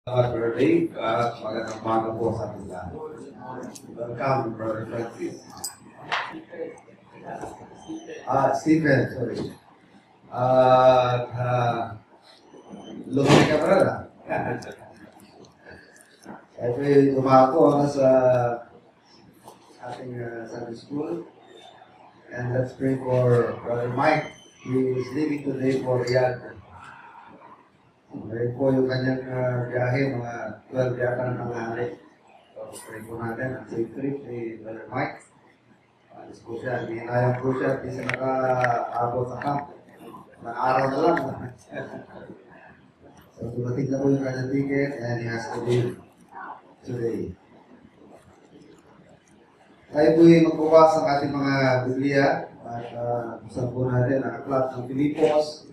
Brother Dave, magandang umaga po sa ating lahat. Welcome, Brother Francis. Stephen, sorry. Lumaki ka pa rin, Ito yung dumako sa ating Sunday school. And let's pray for Brother Mike. He is leaving today for Riyadh. Ngayon po yung kanyang biyahe, mga 12 yata ng tanghali. So, pray po natin ang safe trip ni Brother Mike. Alis po siya, hindi hinayang po siya, hindi siya nakaabot sa camp. Mga araw na lang. So, dumating na po yung kanyang ticket and he has to leave today. Tayo po yung magbukas ang ating mga Biblia at buksan po natin ang aklat ng Filipos,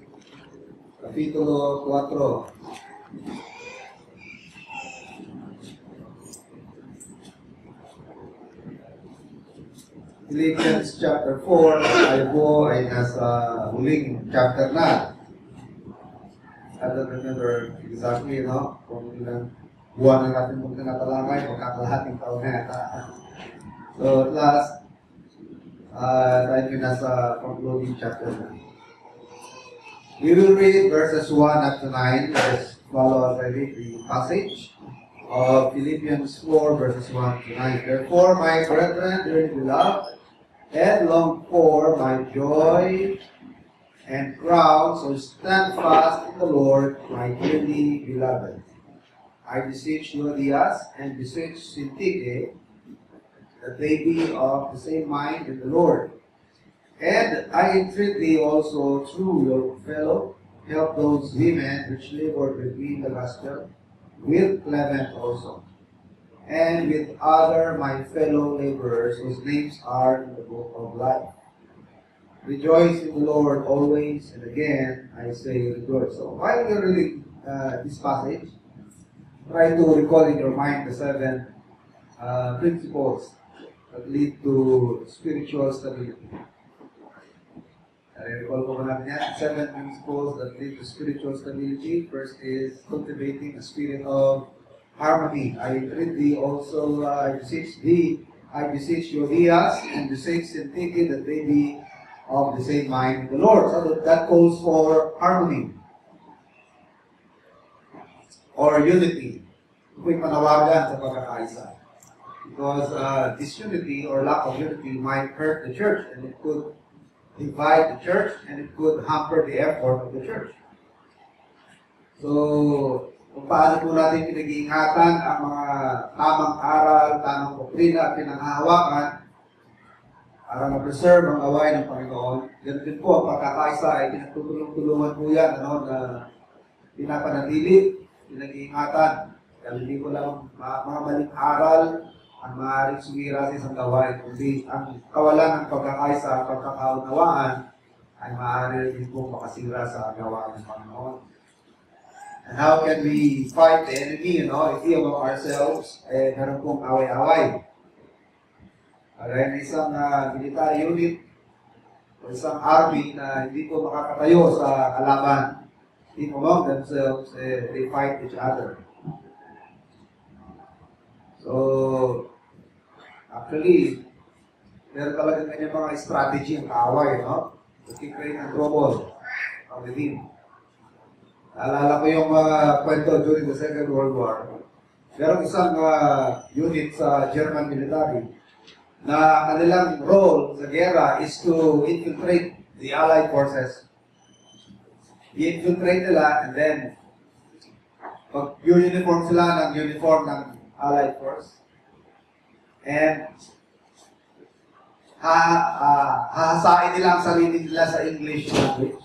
Kapitulo 4. Philippians chapter 4, tayo po ay nasa huling chapter na. I don't remember exactly, kung ilang buwan na natin mong tinatalangay, magkakalahating taon na yata. So at last, tayo po nasa concluding chapter na. We will read verses 1 up to 9. Let's follow as I read the passage of Philippians 4, verses 1 to 9. Therefore, my brethren, dearly beloved, and long for my joy and crown, so stand fast in the Lord, my dearly beloved. I beseech Euodias and beseech Syntyche that they be of the same mind in the Lord. And I entreat thee also through your fellow, help those women which labored with me in the gospel, with Clement also, and with other my fellow laborers whose names are in the book of life. Rejoice in the Lord always, and again I say rejoice. So while you're reading this passage, try to recall in your mind the 7 principles that lead to spiritual stability. Recall po natin yan. 7 principles that lead to spiritual stability. First is cultivating a spirit of harmony. I entreat thee also, I beseech Euodias and beseech Syntyche that they be of the same mind in the Lord. So that calls for harmony or unity. Ito'y panawagan sa pagkakaisa. Because disunity or lack of unity might hurt the church, and it could divide the church, and it could hamper the effort of the church. So, kung paano po natin pinag-iingatan ang mga tamang aral, tamang doktrina at pinanghahawakan para ma-preserve ang away ng Panginoon, ganun din po ang pagkakaisa ay pinagtutulong-tulungan po yan, na pinapanatili, pinag-iingatan. Dahil hindi ko lang mga maling aral ang maaaring sumira sa isang gawain, kundi ang kawalan ng pagkakaisa at pagkakaunawaan ay maaari rin pong makasira sa gawain ng Panginoon. And how can we fight the enemy, if we among ourselves, meron pong away-away. Kaya isang military unit o isang army na hindi po makakatayo sa kalaban, among themselves, they fight each other. So, actually, meron talaga kanyang mga strategy ang kaaway, to create ng trouble within. Naalala ko yung kwento during the Second World War. Merong isang unit sa German military na kanilang role sa gera is to infiltrate the Allied forces. I-infiltrate nila and then pag-uniform sila ng uniform ng Allied force. And hahasain nila ang sarili nila sa English language.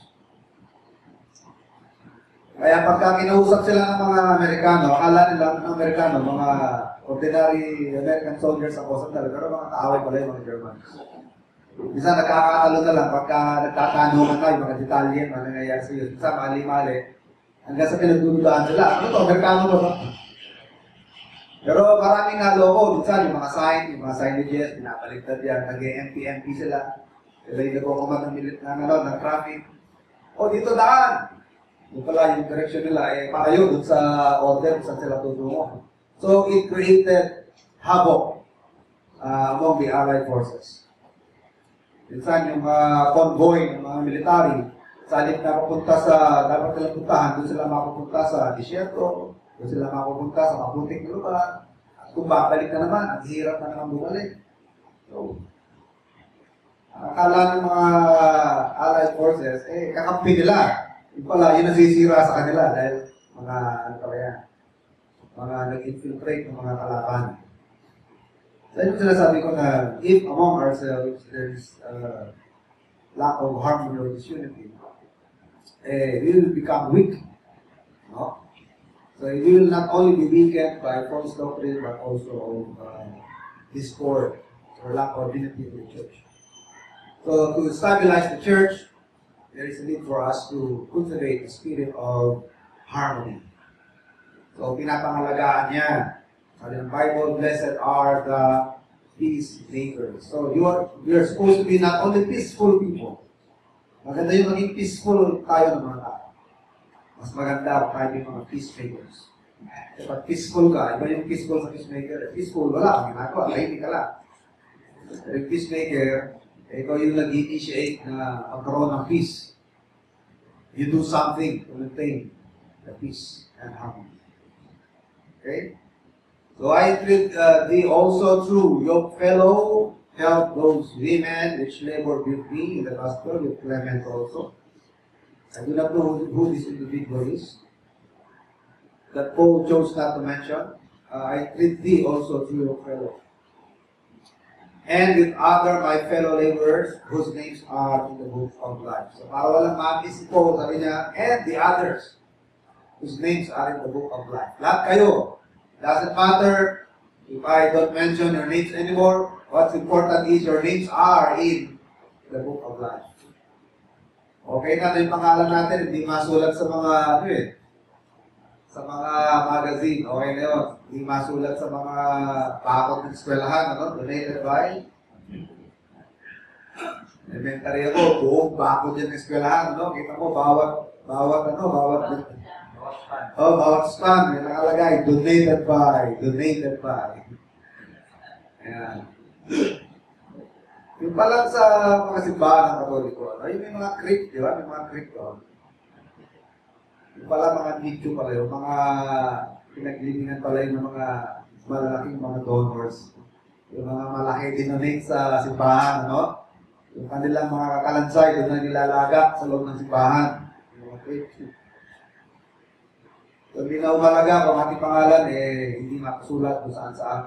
Kaya pagka kinausap sila ng mga Amerikano, akala nila ng Amerikano, mga ordinary American soldiers ako sa talaga, pero mga kaaway pala yung mga Germans. Bisa nagkakatalo na lang pagka nagtatanungan tayo, mga detalye, mga nangyayari sa iyo. Bisa mali-mali. Hanggang sa pinagdududaan sila. Ano to? Amerikano ba? Pero maraming naloko, minsan yung mga signages, pinapaligtad yan, nag-MP sila. Sila yung nagkukumat ng traffic. O, dito daan! Yung pala, yung direction nila, pareho dun sa order kung saan sila tutungo. So, it created havoc among the Allied forces. Minsan, yung convoy ng mga military, sa halip na papunta sa, dapat nilang puntahan, doon sila mapupunta sa disyerto, doon sila mapupunta sa maputing lugar, at kung babalik na naman, ang hirap na naman bumalik. So, akala ng mga Allied forces, kakampi nila. Yung pala, yun nasisira sa kanila dahil mga, ano pa yan, mga nag-infiltrate ng mga kalaban. So, yun sinasabi ko na if among ourselves there's lack of harmony or disunity, we will become weak. No? So, we will not only be weakened by false doctrine, but also of discord or lack of unity in the church. So, to stabilize the church, there is a need for us to cultivate a spirit of harmony. So, pinapangalagaan niya. Sabi ng Bible, blessed are the peacemakers. So, we are supposed to be not only peaceful people. Maganda yung maging peaceful tayo ng mga tao. Mas maganda kung tayo yung mga peacemakers. Kapag peaceful ka, iba yung peaceful sa peacemaker. Peaceful, wala kang ginagawa, tahimik ka lang. Pero yung peacemaker, ikaw yung nag-initiate na magkaroon ng peace. You do something to maintain the peace and harmony. Okay? So I entreat thee also through your fellow, help those women which labor with me in the gospel, with Clement also. I do not know who this individual is, that Paul chose not to mention. I entreat thee also through your fellow. And with other my fellow laborers whose names are in the book of life. So para walang ma-miss si Paul, sabi niya, and the others whose names are in the book of life. Lahat kayo. Doesn't matter if I don't mention your names anymore. What's important is your names are in the book of life. Okay na yung pangalan natin, hindi masulat sa mga, sa mga magazine. Okay na yun. Hindi masulat sa mga pakot ng eskwelahan, donated by. Elementary ako, buong bakod yan ng eskwelahan, Kita mo, bawat span, may nakalagay, donated by. Ayan. Yung pala sa mga simbahan ng Katoliko, yung may mga creek, di ba? May mga creek doon. Yung pala mga nicho pala yung mga pinaglibingan pala yung mga malalaking mga donors. Yung mga malaki dinonate sa simbahan, Yung kanilang mga kakalansay, doon na nilalagak sa loob ng simbahan. Yung mga creek. So, hindi na umalaga kung ating pangalan, hindi makasulat kung saan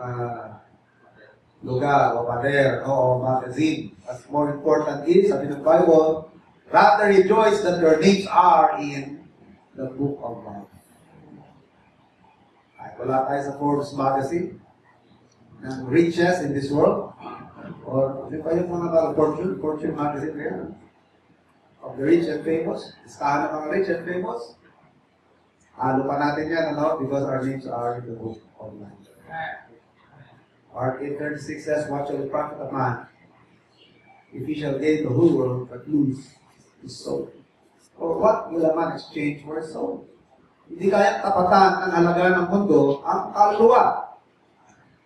lugar o pader o magazine. As more important is, sabi ng Bible, rather rejoice that your names are in the book of life. Ay, wala tayo sa Forbes magazine ng riches in this world. Or, di pa yung mga Fortune magazine kaya? Of the rich and famous. Listahan ng mga rich and famous. Halo pa natin yan, because our names are in the book of life. Mark 8:36 says, what shall the profit of man if he shall gain the whole world but lose his soul? Or what will a man exchange for his soul? Hindi kayang tapatan ang halaga ng mundo ang kaluluwa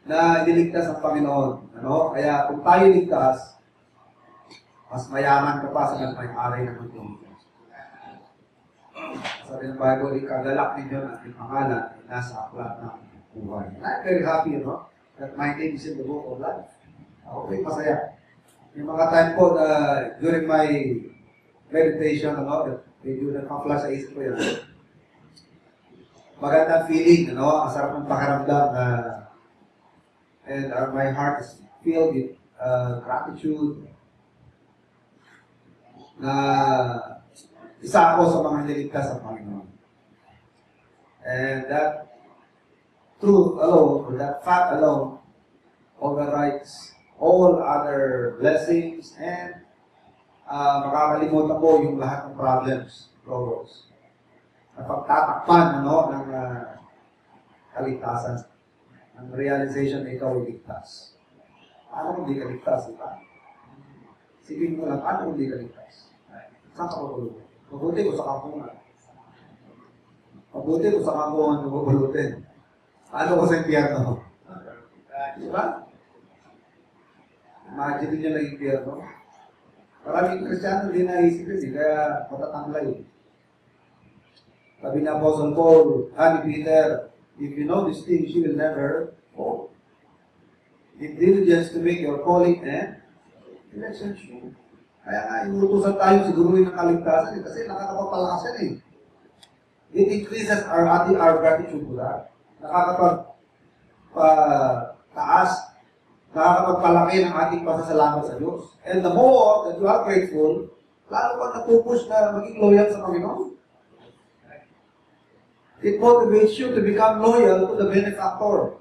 na iniligtas ng Panginoon. Kaya kung tayo ligtas, mas mayaman ka pa sa nagmay-ari ng mundo. Sabi ng Bible, ikagalak ninyo na ating pangalan ay nasa aklat ng buhay. And I'm very happy, that my name is in the book of life. Okay, masaya. Yung mga time po na during my meditation, medyo nagpa-flash sa isip ko yan. Magandang feeling, ang sarap ng pakiramdam and my heart is filled with gratitude na isa ako sa mga niligtas ng Panginoon. And that truth alone, or that fact alone, overrides all other blessings and makakalimutan ko yung lahat ng problems, troubles. Napagtatakpan ng kaligtasan, ng realization na ikaw ay ligtas. Paano kung hindi ka ligtas, diba? Sipin mo lang, paano kung hindi ka ligtas? Saan ka matulog? Mabuti ko sa kampungan. Mabuti kung saan mo ang nabubulutin. Ano ko sa impyerno? Diba? Imagine niyo lang impyerno. Maraming Kristiyano hindi naisip yun, kaya matatanglay. Sabi ni Apostle Paul, ni Peter, if you know these things, you will never fall. Give diligence to make your calling and election sure. Kaya nga, inutusan tayo siguruhin ng kaligtasan kasi nakakapagpalakas yan eh. It increases our gratitude to that. Nakakapagtaas, nakakapagpalaki ng ating pasasalamat sa Diyos. And the more that you are grateful, lalo kang napupush na maging loyal sa Panginoon. It motivates you to become loyal to the benefactor.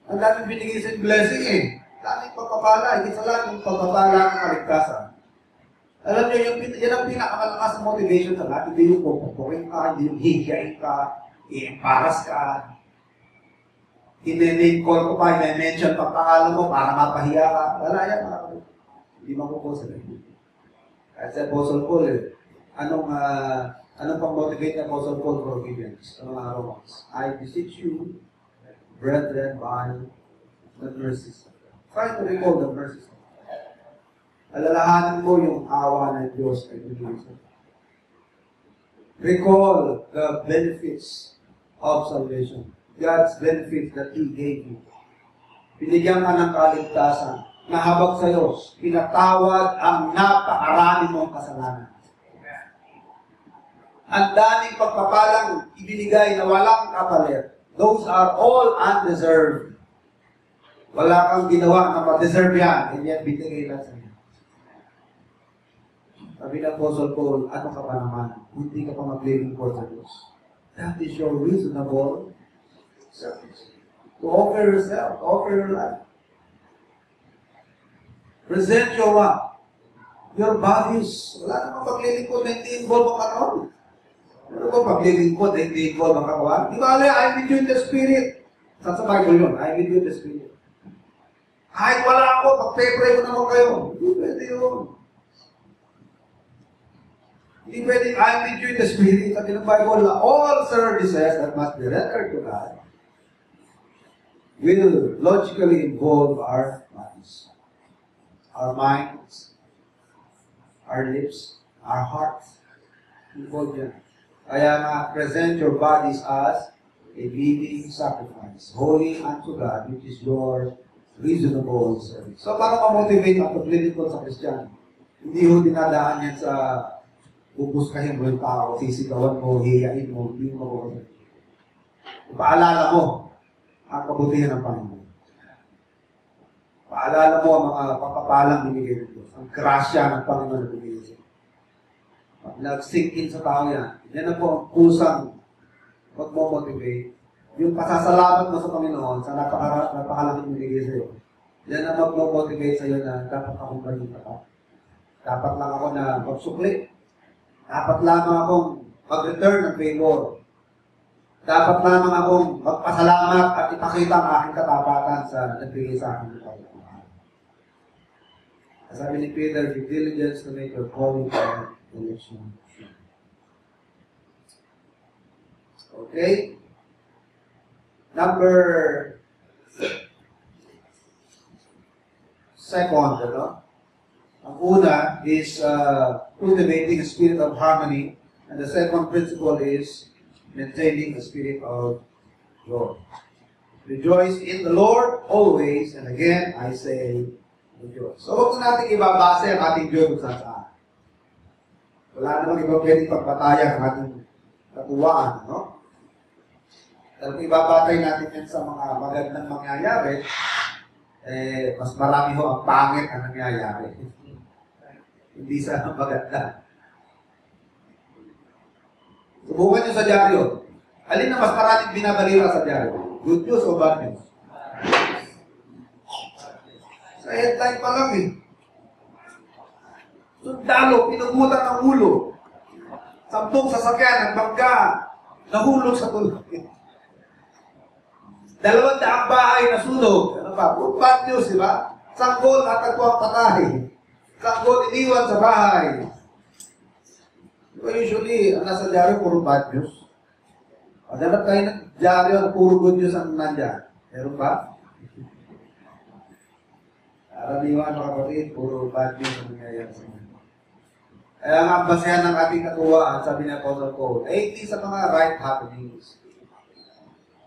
Ang daming binigay sa blessing eh. Daming pagpapala, hindi sa lahat yung pagpapala ng kaligtasan. Alam niyo, yan ang pinakamalakas na motivation sa lahat. Hindi yung pupupukin ka, hindi yung hihiyain ka, i-embarrass ka. Hindi call ko pa, i-mention pa pangalan mo para mapahiya ka. Wala yan, mga kapatid. Hindi makukuha sa lahat. At sa Apostle Paul, anong pang-motivate ni Apostle Paul for obedience? Ang mga Romans. I beseech you, brethren, by the mercies. Try to recall the mercies. Alalahanin mo yung awa ng Diyos kay Diyos. Recall the benefits of salvation. God's benefits that He gave you. Binigyan ka ng kaligtasan. Nahabag sa iyo. Pinatawad ang napakarami mong kasalanan. Ang daming pagpapalang ibinigay na walang kapalit. Those are all undeserved. Wala kang ginawa na ma-deserve yan, and yet binigay lang sa iyo. Sabi ng Apostle Paul, ano ka pa naman? Hindi ka pa mag-living for sa Diyos. That is your reasonable service. To offer yourself, to offer your life. Present your what? Your bodies. Wala namang paglilingkod na hindi involve ang katawan. Ano ba paglilingkod na hindi involve ang katawan? Di ba, I'm with you in the Spirit. Sa Bible yun, I'm with you in the Spirit. Kahit wala ako, pag-pray ko naman kayo. Hindi pwede yun. Hindi pwede, I'm with you in the Spirit. Sabi ng Bible, all services that must be rendered to God will logically involve our bodies, our minds, our lips, our hearts. Involve yan. Kaya nga, present your bodies as a living sacrifice, holy unto God, which is your reasonable service. So, para ma-motivate ang paglilingkod sa Kristiyano, hindi ho dinadaan yan sa pupuskahin mo yung tao, sisigawan mo, hiyain mo, hindi mo makukulit. Paalala mo ang kabutihan ng Panginoon. Paalala mo ang mga papapalang binigay ng Diyos, ang grasya ng Panginoon na binigay sa iyo. Pag nag-sink in sa tao yan, yan ang po ang kusang mag-motivate. Yung pasasalamat mo sa Panginoon sa napakalaking binigay sa iyo, yan ang mag-motivate sa iyo na dapat akong ganyan ka. Dapat lang ako na magsukli. Dapat lamang akong mag-return ng favor. Dapat lamang akong magpasalamat at ipakita ang aking katapatan sa nagbigay sa akin ng Panginoon. Sabi ni Peter, give diligence to make your calling and election. Okay? Number second, ang una is cultivating a spirit of harmony, and the second principle is maintaining a spirit of joy. Rejoice in the Lord always, and again, I say, rejoice. So, huwag natin ibabase ang ating joy kung saan. Wala namang iba pwedeng pagpatayan ang ating katuwaan, no? Pero kung ibabatay natin yan sa mga magandang mangyayari, mas marami ho ang pangit ang nangyayari. Hindi sa maganda. Subukan nyo sa dyaryo. Alin na mas maraming binabalira sa dyaryo? Good news o bad news? Sa headline pa lang eh. Sundalo, pinugutan ng ulo. 10 sasakyan ng bangka, nahulog sa tulog. 200 bahay na sunog. Ano ba? Good bad news, di ba? Sanggol at ang patay. Sanggol iniwan sa bahay. So usually, ang nasa dyaryo, puro bad news. Dapat kayo ng dyaryo, puro good news ang nandyan. Meron ba? Karaniwan, mga kapatid, puro bad news ang nangyayari sa mga. Kaya nga, basehan ng ating katuwaan, sabi ni Apostle Paul, ay hindi sa mga right happenings.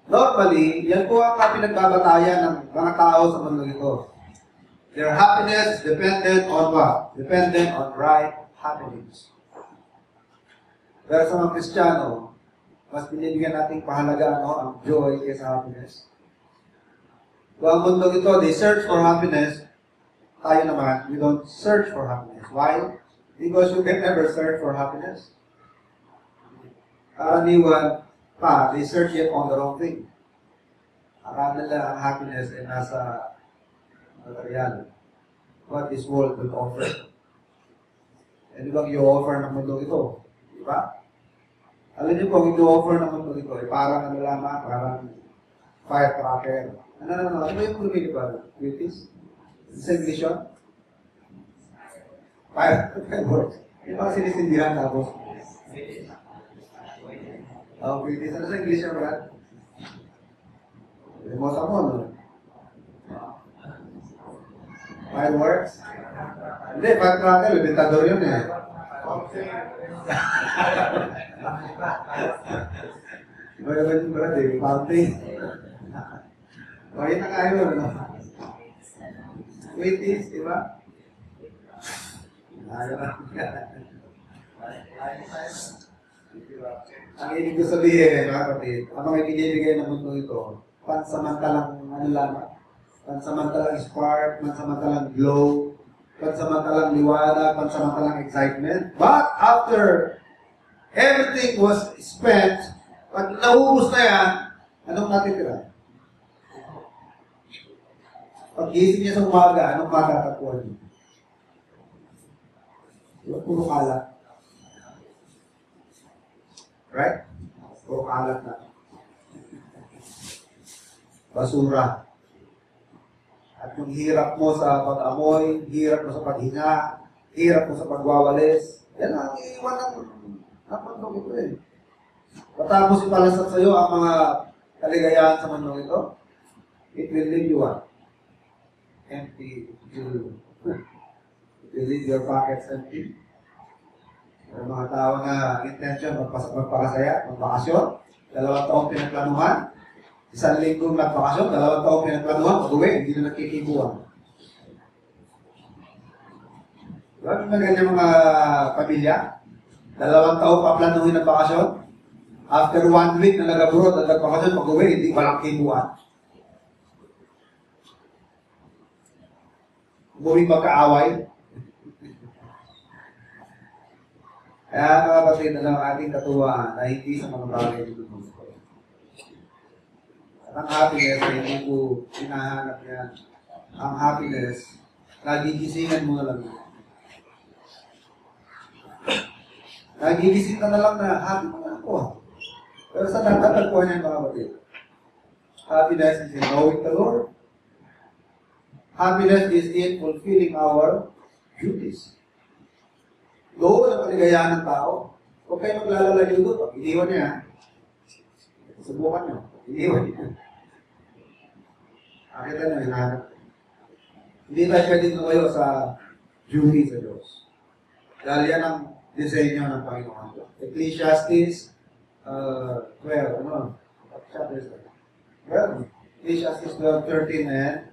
Normally, yan po ang pinagbabatayan ng mga tao sa mundo ito. Their happiness dependent on what? Dependent on right happenings. Pero sa mga Kristiyano, mas binibigyan nating pahalagaan ang joy kaysa happiness. Kung ang mundo ito, they search for happiness, tayo naman, we don't search for happiness. Why? Because you can never search for happiness. Karaniwan pa, they search it on the wrong thing. Akala nila ang happiness ay nasa material. What this world will offer. E di bang i-offer ng mundo ito? Di ba? Alam niyo po, i-offer ng mundo ito ay parang ano lamang, parang firecracker. Ano yung lumili ba? British? Sa English yun? Firecracker. Yung mga sinisindihan tapos. British. Ano sa English yun, Brad? Remote mo, no? Fireworks? Hindi, firecracker. Libitador yun eh. Iba yung Brad eh. Fountain. O, yun na kayo, no? British, di ba? Ang ibig ko sabihin, mga kapatid, ang mga binibigay ng mundo ito, pansamantalang ano lamang, pansamantalang spark, pansamantalang glow, pansamantalang liwanag, pansamantalang excitement. But after everything was spent, pag naubos na yan, anong natitira? Pag gising niya sa umaga, anong matatagpuan niya? Diba, puro kalat. Right? Puro kalat na. Basura. At yung hirap mo sa pag-amoy, hirap mo sa paghinga, hirap mo sa pagwawalis, yan ang iiwan ng mundong ito eh. Patapos ipalasat sa iyo ang mga kaligayahan sa mundong ito, it will leave you what? Empty. It will leave your pockets empty. May mga tao na intention magpakasaya, magbakasyon, 2 taong pinagplanuhan, 1 linggong nagbakasyon, 2 taong pinagplanuhan, pag-uwi, hindi na nagkikibuhan. Diba? May ganyan mga pamilya, 2 taong paplanuhin ng bakasyon, after 1 week na nagaburo at nagbakasyon, pag-uwi, hindi walang kibuhan. Umuwing magkaaway. Kaya mga kapatid, ang ating katuwaan na hindi sa mga bagay dito ng mundo. At ang happiness ay hindi po hinahanap niya. Ang happiness, nagigisingan mo na lang. Nagigising ka na lang na happy mo na ako. Pero sa natatagpuan niya mga kapatid, happiness is in knowing the Lord. Happiness is in fulfilling our duties. Doon ang kaligayahan ng tao. Huwag kayo maglalalayo doon. Pag iniwan niya, subukan niyo. Iniwan niya. Nakita niyo, hinahanap. Hindi tayo pwede tumayo sa duty sa Diyos. Dahil yan ang disenyo ng Panginoon. Ecclesiastes 12, ano? Chapter 12. Ecclesiastes 12:13 and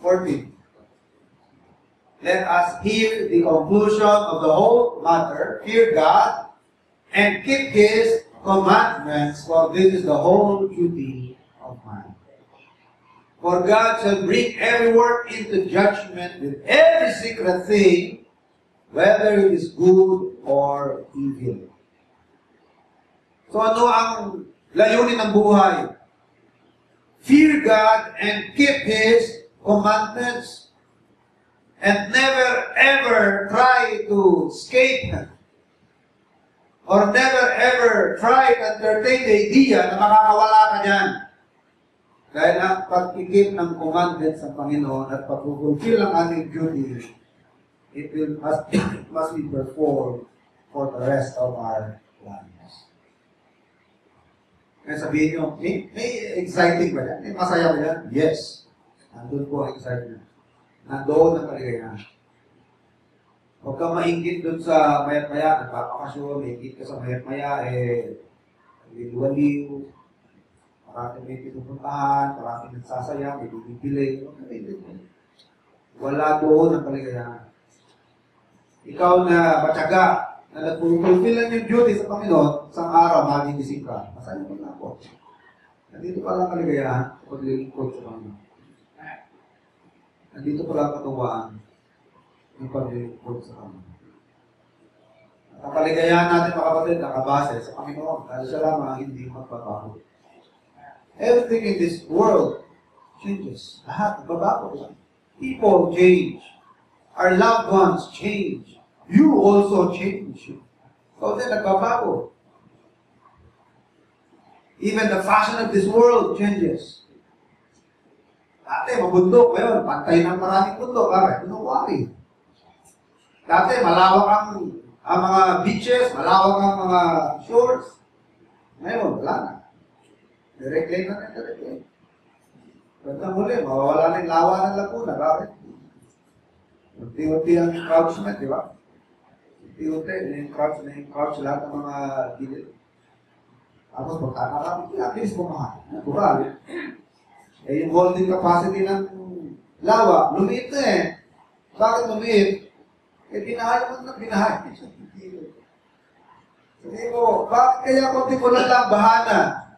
14. Let us hear the conclusion of the whole matter. Fear God and keep His commandments, for this is the whole duty of man. For God shall bring every work into judgment with every secret thing, whether it is good or evil. So ano ang layunin ng buhay? Fear God and keep His commandments. And never ever try to escape or never ever try to entertain the idea na makakawala ka dyan. Dahil ang pag-ikip ng commandments ng Panginoon at pag-fulfill ang ating duty, it must be performed for the rest of our lives. Kaya sabihin nyo, may exciting ba yan? May masaya ba yan? Yes. Nandun po ang excitement. Nandoon ang kaligayahan. Huwag kang maingit dun sa mayat-maya, nagpapakasyon, maingit ka sa mayat-maya, liwaliw, parating may pinupuntahan, parating nagsasaya, may bibili. Wala doon ang kaligayahan. Ikaw na matyaga, na nagpulfill lang yung duty sa Panginoon, isang araw, magigising ka. Masaya mo na ako. Nandito pa lang kaligayahan sa paglilingkod sa Panginoon. Nandito pa lang katuwaan yung paglilingkod sa Panginoon. At ang kaligayahan natin, mga kapatid, nakabase sa Panginoon. Dahil siya lamang ang hindi magbabago. Everything in this world changes. Lahat, magbabago. People change. Our loved ones change. You also change. So then, nagbabago. Even the fashion of this world changes. Dati, mabundok. Ngayon, pantay ng maraming bundok. Bakit? Don't worry. Dati, malawak ang mga beaches, malawak ang mga shores. Ngayon, wala na. Directly na directly. Pagka muli, mawawala na yung lawa ng Laguna. Bakit? Unti-unti ang encroachment, di ba? Unti-unti, na-encroach lahat ng mga gilid. Tapos magkakarami, at least bumahal. Natural. Yung holding capacity ng lawa, lumiit na eh. Bakit lumiit? Binahay mo na binahay. Sabi mo, bakit kaya konti-kulan lang bahana?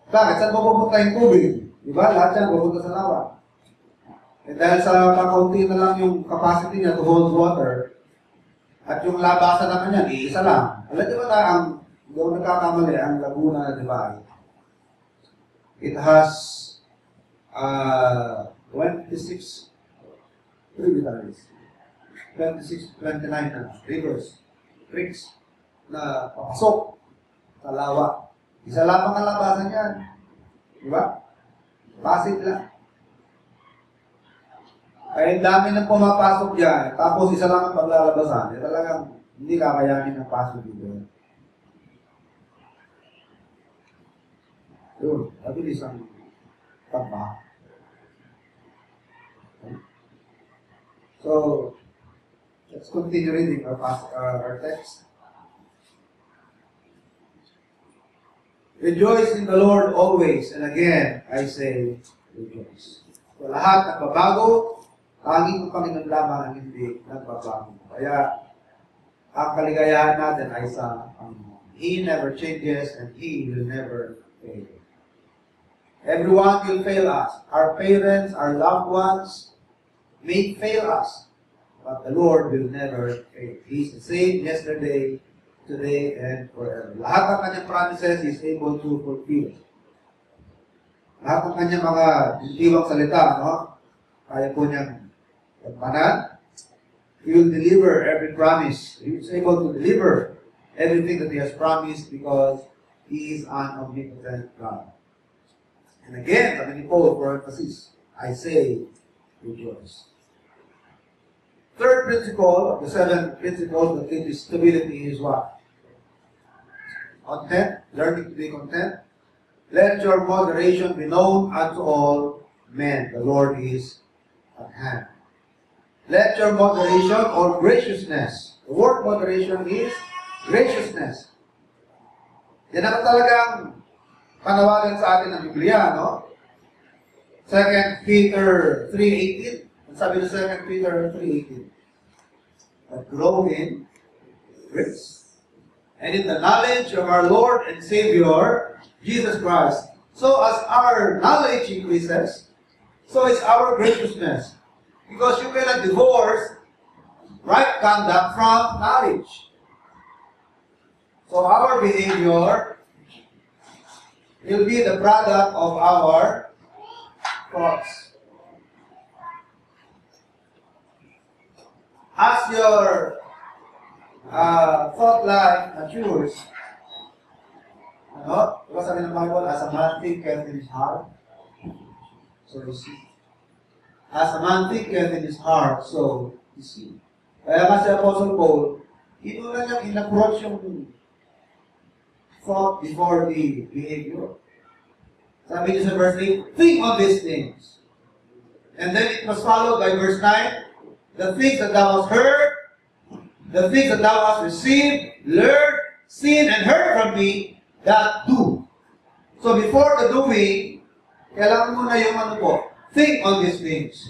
Bakit? Saan mapupunta yung tubig? Diba? Lahat yan pupunta sa lawa. Dahil sa kakaunti na lang yung capacity niya to hold water, at yung labasan naman yan, iisa lang. Alam niyo ba na hindi ako nagkakamali, ang Laguna, di ba? It has 26 tributaries. 26, 29 na rivers, creeks, na papasok sa lawa. Isa lamang ang labasan yan. Di ba? Pasig lang. Ay, dami nang pumapasok dyan. Tapos isa lang ang paglalabasan. Talagang hindi kakayanin ang pasok dito. Yun. Mabilis ang tamba. So, let's continue reading our text. Rejoice in the Lord always. And again, I say, rejoice. So, lahat nagbabago, tanging ang Panginoon lamang ang hindi nagbabago. Kaya, ang kaligayahan natin ay sa Panginoon. He never changes and He will never fail. Everyone will fail us. Our parents, our loved ones may fail us. But the Lord will never fail. He is the same yesterday, today, and forever. Lahat ng kanyang promises is able to fulfill. Lahat ng kanyang mga diwang salita, no? Kaya po niyang pagpanan. He will deliver every promise. He is able to deliver everything that He has promised because He is an omnipotent God. And again, sabi ni Paul, for emphasis, I say, rejoice. Third principle of the 7 principles that lead to stability is what? Content, learning to be content. Let your moderation be known unto all men. The Lord is at hand. Let your moderation or graciousness. The word moderation is graciousness. Yan ang talagang panawagan sa atin ng Biblia, no? 2 Peter 3:18. Ang sabi ng 2 Peter 3:18. But grow in grace and in the knowledge of our Lord and Savior, Jesus Christ. So as our knowledge increases, so is our graciousness. Because you cannot divorce right conduct from knowledge. So our behavior will be the product of our thoughts. As your thought life matures, diba sabi ng Bible, as a man thinketh in his heart, so you see. As a man thinketh in his heart, so you see. Kaya nga si Apostle Paul, Inuna niyang in-approach yung thought before the behavior. Sabi niya sa verse 8, think on these things. And then it was followed by verse 9, the things that thou hast heard, the things that thou hast received, learned, seen, and heard from me, that do. So before the doing, kailangan mo na yung ano po, think on these things.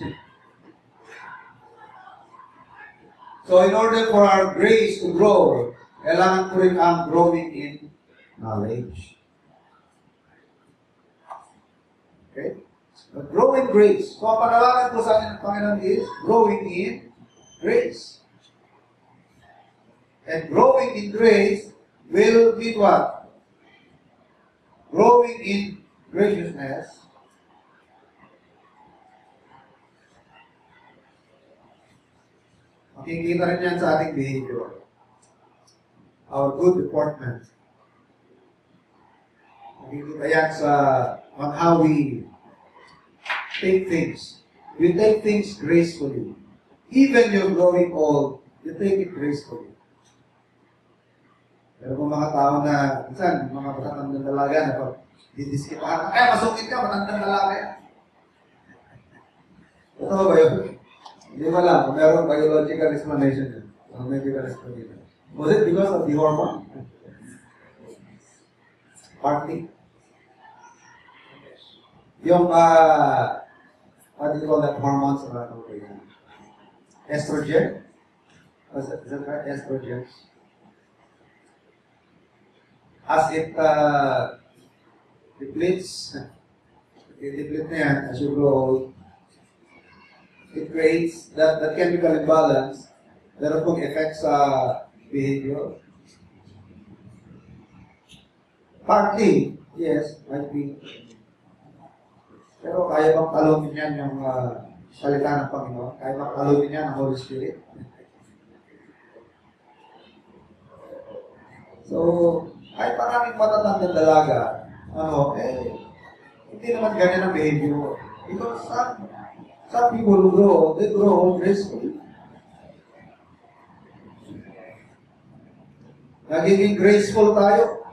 So in order for our grace to grow, kailangan ko rin ang growing in knowledge. Okay? But growing grace. So ang panawagan po sa atin ng Panginoon is growing in grace. And growing in grace will be what? Growing in graciousness. Makikita rin yan sa ating behavior. Our good deportment. Makikita yan sa on how we take things. We take things gracefully. Even you're growing old, you take it gracefully. Pero kung mga tao na, minsan, mga matatandang dalaga na pag didiskitahan, masungit ka, matandang dalaga. Totoo ba yun? Hindi mo alam, kung meron biological explanation yun. Or medical explanation. Was it because of the hormone? Partly. Yung, what do you call that hormones? Estrogen? Is that right? Estrogen. As it depletes, i-deplete na yan as you grow old, it creates that chemical imbalance that affects behavior. Partly, yes, might be. Pero kaya bang talunin yan yung salita ng Panginoon? Kaya bang talunin yan ang Holy Spirit? So, kahit maraming matatandang dalaga, hindi naman ganyan ang behavior. Because some people who grow, they grow old gracefully. Nagiging graceful tayo.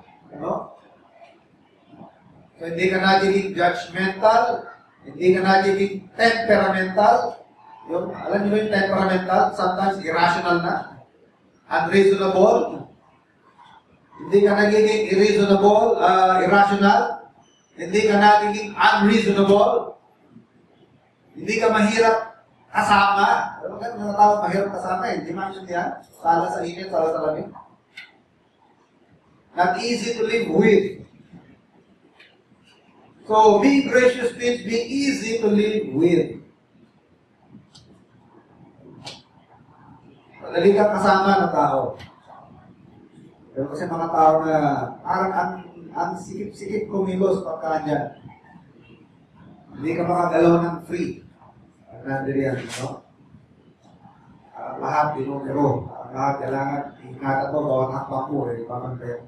So, hindi ka nagiging judgmental, hindi ka nagiging temperamental. Alam niyo yung temperamental, sometimes irrational na, unreasonable. Hindi ka nagiging irrational. Hindi ka nagiging unreasonable. Hindi ka mahirap kasama. Alam mo ka, mga tao mahirap kasama eh. Hindi man yan. Sala sa init, sala sa lamig. Not easy to live with. So, being gracious means being easy to live with. Madali kang kasama ng tao. Pero kasi mga tao na parang ang sikip-sikip kumilos pagka dyan. Hindi ka makagalaw ng free. Nandiri yan, no? Lahat dinumero. Lahat kailangan ingatan mo, bawat hakbang mo, parang kayo.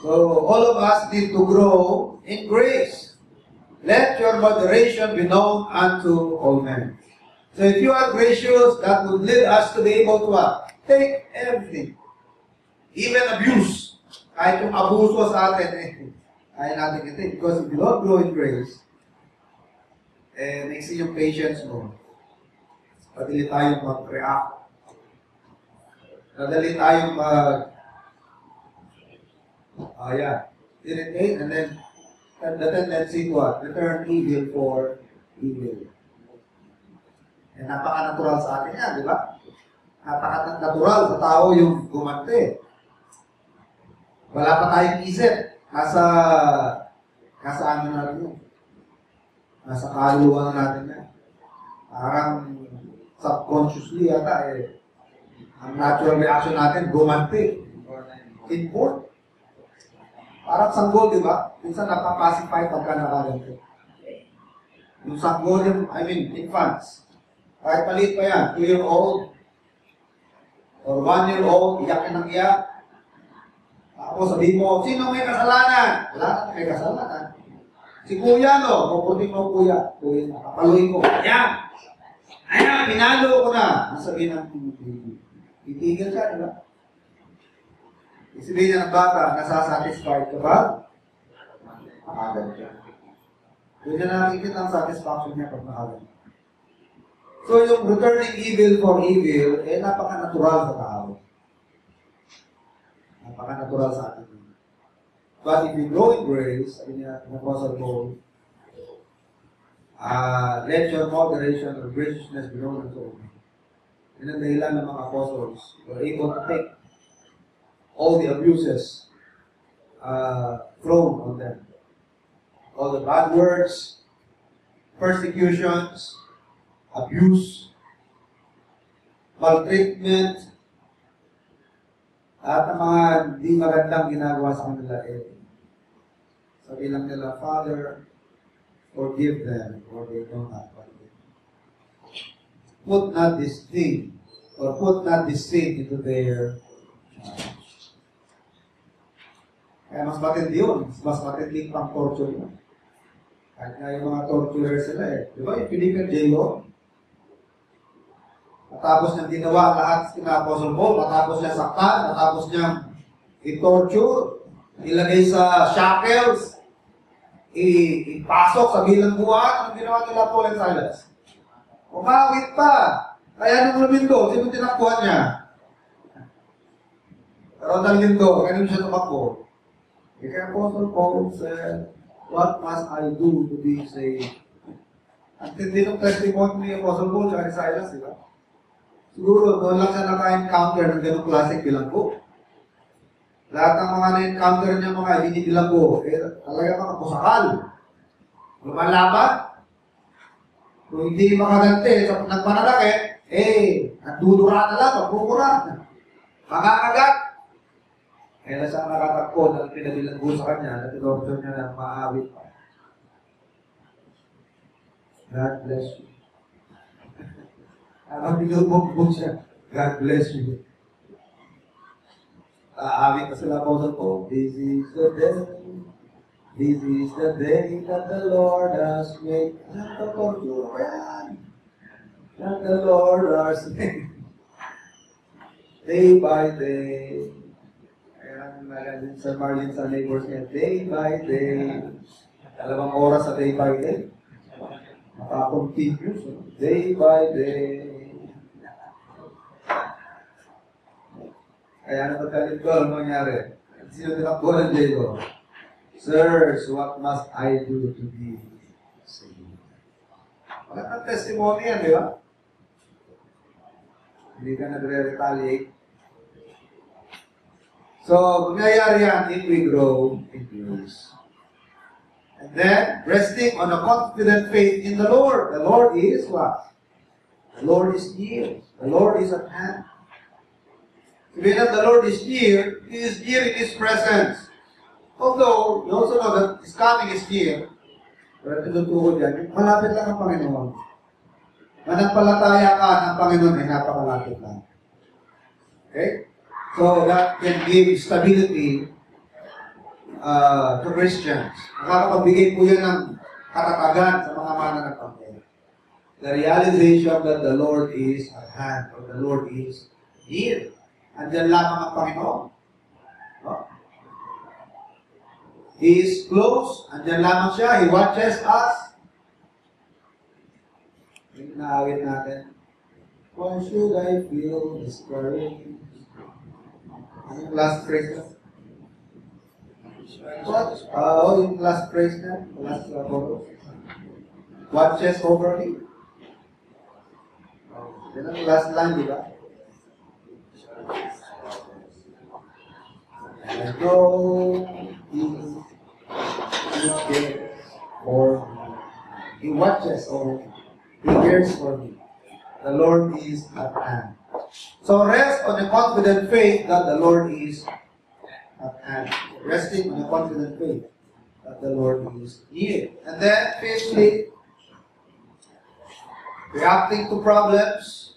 So, all of us need to grow in grace. Let your moderation be known unto all men. So, if you are gracious, that would lead us to be able to take everything. Even abuse. Kahit yung abuso sa atin, kaya natin ito. Because if you don't grow in grace, maiksi yung patience mo. Madali tayong mag-react. Madali tayong irritate, and then the tendency to return evil for evil. And napaka-natural sa atin yan, di ba? Napaka-natural sa tao yung gumante. Wala pa tayong isip. Nasa ano natin yun? Nasa kaluluwa na natin yan. Parang subconsciously yata ang natural reaction natin, gumante. Inborn. Parang sanggol, di ba? Minsan napapacify pagka nakaganto. Yung sanggol, infants. Kahit maliit pa yan, 2-year-old or 1-year-old, iyak ng iyak. Tapos sabihin mo, sino may kasalanan? Wala na may kasalanan. Si kuya, no? Puputin mo kuya. Kuya, kapaluin mo. Yan! Ayan, pinalo ko na. Ang sabihin ng titigil siya, di ba? Sabihin niya ng bata, nasasatisfied ka ba? Makagad siya. Doon niya nakikita ang satisfaction niya pag makagad. So yung returning evil for evil, napaka-natural sa tao. Napaka-natural sa atin. But if you grow in grace, sabi niya, ng Apostle Paul, let your moderation or graciousness be known unto all men. Yun ang dahilan ng mga apostles. They were able to take all the abuses thrown on them. All the bad words, persecutions, abuse, maltreatment, at ang mga hindi magandang ginagawa sa kanila sabi lang nila, Father, forgive them, for they don't know what they do. Put not this thing, or put not this sin into their charge. Kaya mas matindi yun. Mas matindi pang torture yun. Kahit nga yung mga torturer sila Di ba yung Philippian jailo? Matapos niyang ginawa lahat kina Apostle Paul, matapos niya saktan, matapos niyang i-torture, ilagay sa shackles, ipasok sa bilang buwan, anong ginawa nila Paul and Silas? Umawit pa. Kaya nung lumindo, sino tinakbuhan niya? Pero nang lindo, ganun siya tumakbo. Kaya Apostle Paul said, what must I do to be saved? Ang tindi ng testimony ni Apostle Paul at Silas, di ba? Siguro, doon lang siya naka-encounter ng ganong klaseng bilanggo. Lahat ng mga na-encounter niya mga hindi bilanggo, talaga mga pusakal. Lumalaban. Kung hindi makaganti sa nagpanalaki, nagdudura na lang, magmumura. Makakagat. Kaya siya nakatakbo na pinabilanggo sa kanya, at i-doctor niya na maawit pa. God bless you. Ang binubugbog siya, God bless you. Aawit na sila po sa po, this is the day that the Lord has made. Ang torture yan. That the Lord has made. Day by day. Ayan, sa Marlene sa neighbors niya, day by day. 2 oras sa day by day. Maka-continuous. Day by day. Kaya napagkalit ko, ano mangyari? Sino tinakbo ng Diego? Sirs, what must I do to be saved? Wala kang testimony yan, di ba? Hindi ka nagre-retaliate. So, mangyayari yan if we grow in grace. And then, resting on a confident faith in the Lord. The Lord is what? The Lord is near. The Lord is at hand. When the Lord is near, He is near in His presence. Although, you also know that His coming is near. Pero tinutukoy yan, malapit lang ang Panginoon. Manampalataya ka ng Panginoon ay napakalapit lang. Okay? So, that can give stability to Christians. Nakakapagbigay po yan ng katatagan sa mga mananampalataya. The realization that the Lord is at hand, or the Lord is near. Andiyan lamang ang Panginoon. No? He is close. Andiyan lamang siya. He watches us. Yung naawit natin. Why should I feel discouraged? Anong last phrase na? What? Yung last phrase na? Last chorus. Watches over me. Yan ang last line, di ba? I know He cares for me. He watches over me. He cares for me. The Lord is at hand. So rest on a confident faith that the Lord is at hand. Resting on a confident faith that the Lord is near. And then, fifthly, reacting to problems